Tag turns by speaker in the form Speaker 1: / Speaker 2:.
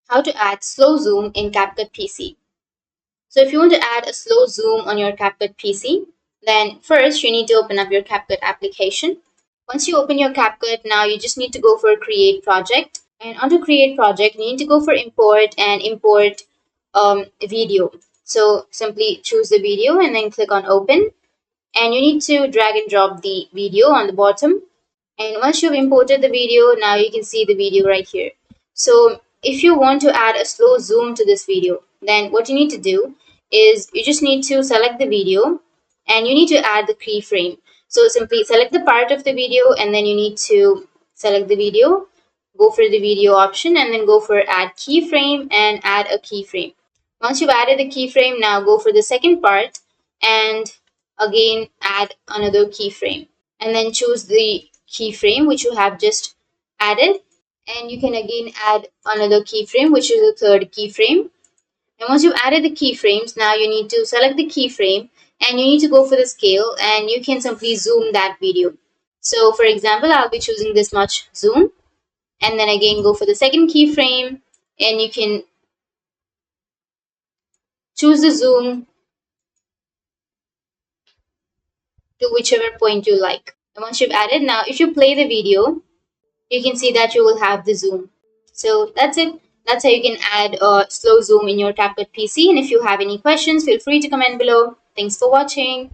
Speaker 1: How to add slow zoom in Capcut PC. So if you want to add a slow zoom on your Capcut PC, then first you need to open up your Capcut application. Once you open your Capcut, now you just need to go for create project. And under create project, you need to go for import and import video. So simply choose the video and then click on open. And you need to drag and drop the video on the bottom. And once you've imported the video, now you can see the video right here. So if you want to add a slow zoom to this video, then what you need to do is you just need to select the video and you need to add the keyframe. So simply select the part of the video and then you need to select the video, go for the video option and then go for add keyframe and add a keyframe. Once you've added the keyframe, now go for the second part and again add another keyframe and then choose the keyframe which you have just added, and you can again add another keyframe which is the third keyframe. And once you've added the keyframes, now you need to select the keyframe and you need to go for the scale and you can simply zoom that video. So for example, I'll be choosing this much zoom and then again go for the second keyframe and you can choose the zoom to whichever point you like. And once you've added, now if you play the video, you can see that you will have the zoom. So that's it. That's how you can add a slow zoom in your Capcut PC. And if you have any questions, feel free to comment below. Thanks for watching.